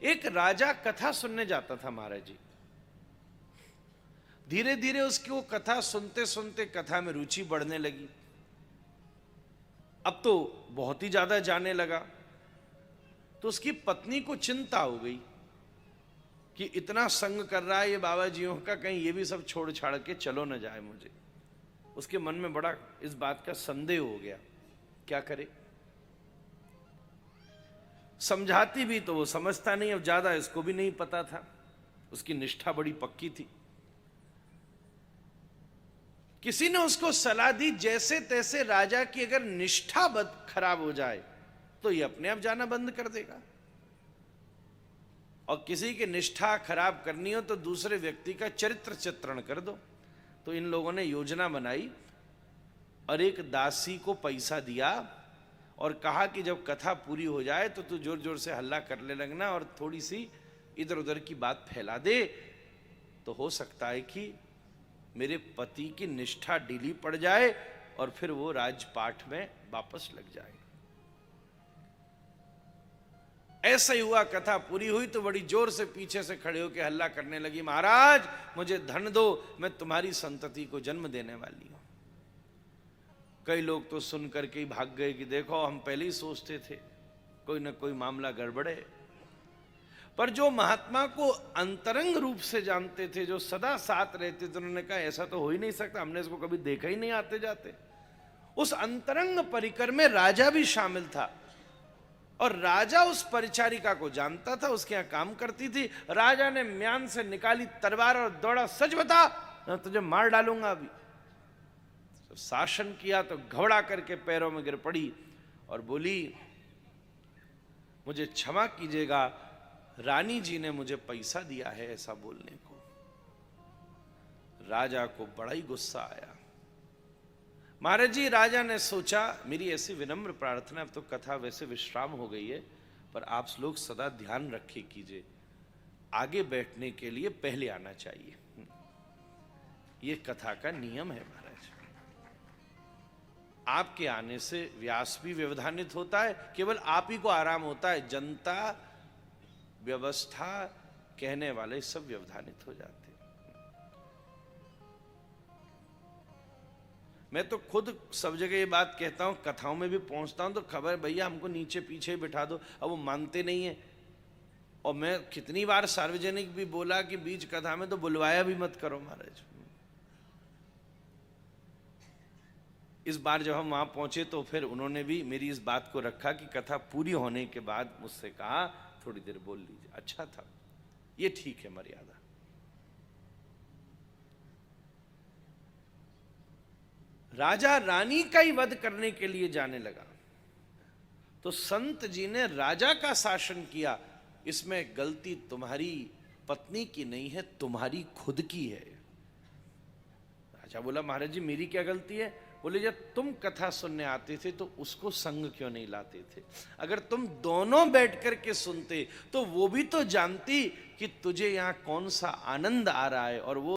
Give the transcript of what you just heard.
एक राजा कथा सुनने जाता था महाराज जी। धीरे धीरे उसकी वो कथा सुनते सुनते कथा में रुचि बढ़ने लगी। अब तो बहुत ही ज्यादा जाने लगा। तो उसकी पत्नी को चिंता हो गई कि इतना संग कर रहा है ये बाबा जियों का, कहीं ये भी सब छोड़ छाड़ के चलो न जाए मुझे। उसके मन में बड़ा इस बात का संदेह हो गया, क्या करे। समझाती भी तो वो समझता नहीं, अब ज्यादा इसको भी नहीं पता था। उसकी निष्ठा बड़ी पक्की थी। किसी ने उसको सलाह दी, जैसे तैसे राजा की अगर निष्ठा खराब हो जाए तो ये अपने आप जाना बंद कर देगा, और किसी की निष्ठा खराब करनी हो तो दूसरे व्यक्ति का चरित्र चित्रण कर दो। तो इन लोगों ने योजना बनाई और एक दासी को पैसा दिया और कहा कि जब कथा पूरी हो जाए तो तू जोर जोर से हल्ला करने लगना और थोड़ी सी इधर उधर की बात फैला दे, तो हो सकता है कि मेरे पति की निष्ठा ढीली पड़ जाए और फिर वो राजपाठ में वापस लग जाए। ऐसा ही हुआ। कथा पूरी हुई तो बड़ी जोर से पीछे से खड़े होकर हल्ला करने लगी, महाराज मुझे धन दो, मैं तुम्हारी संतति को जन्म देने वाली हूं। कई लोग तो सुन करके ही भाग गए कि देखो हम पहले ही सोचते थे कोई ना कोई मामला गड़बड़ है। पर जो महात्मा को अंतरंग रूप से जानते थे, जो सदा साथ रहते थे, उन्होंने कहा ऐसा तो हो ही नहीं सकता, हमने इसको कभी देखा ही नहीं आते जाते। उस अंतरंग परिकर में राजा भी शामिल था और राजा उस परिचारिका को जानता था, उसके यहां काम करती थी। राजा ने म्यान से निकाली तलवार और दौड़ा, सच बता मैं तुझे मार डालूंगा अभी। तो शासन किया तो घबरा करके पैरों में गिर पड़ी और बोली, मुझे क्षमा कीजिएगा, रानी जी ने मुझे पैसा दिया है ऐसा बोलने को। राजा को बड़ा ही गुस्सा आया। महाराज जी, राजा ने सोचा मेरी ऐसी विनम्र प्रार्थना, अब तो कथा वैसे विश्राम हो गई है, पर आप लोग सदा ध्यान रखे कीजिए, आगे बैठने के लिए पहले आना चाहिए। ये कथा का नियम है महाराज। आपके आने से व्यास भी व्यवधानित होता है, केवल आप ही को आराम होता है, जनता व्यवस्था कहने वाले सब व्यवधानित हो जाते हैं। मैं तो खुद सब जगह ये बात कहता हूं, कथाओं में भी पहुंचता हूं तो खबर भैया हमको नीचे पीछे बिठा दो, अब वो मानते नहीं है। और मैं कितनी बार सार्वजनिक भी बोला कि बीच कथा में तो बुलवाया भी मत करो महाराज। इस बार जब हम वहां पहुंचे तो फिर उन्होंने भी मेरी इस बात को रखा कि कथा पूरी होने के बाद मुझसे कहा थोड़ी देर बोल लीजिए। अच्छा था, ये ठीक है मर्यादा। राजा रानी का ही वध करने के लिए जाने लगा तो संत जी ने राजा का शासन किया, इसमें गलती तुम्हारी पत्नी की नहीं है, तुम्हारी खुद की है। राजा बोला, महाराज जी मेरी क्या गलती है? बोले, जब तुम कथा सुनने आते थे तो उसको संग क्यों नहीं लाते थे? अगर तुम दोनों बैठ कर के सुनते तो वो भी तो जानती कि तुझे यहां कौन सा आनंद आ रहा है, और वो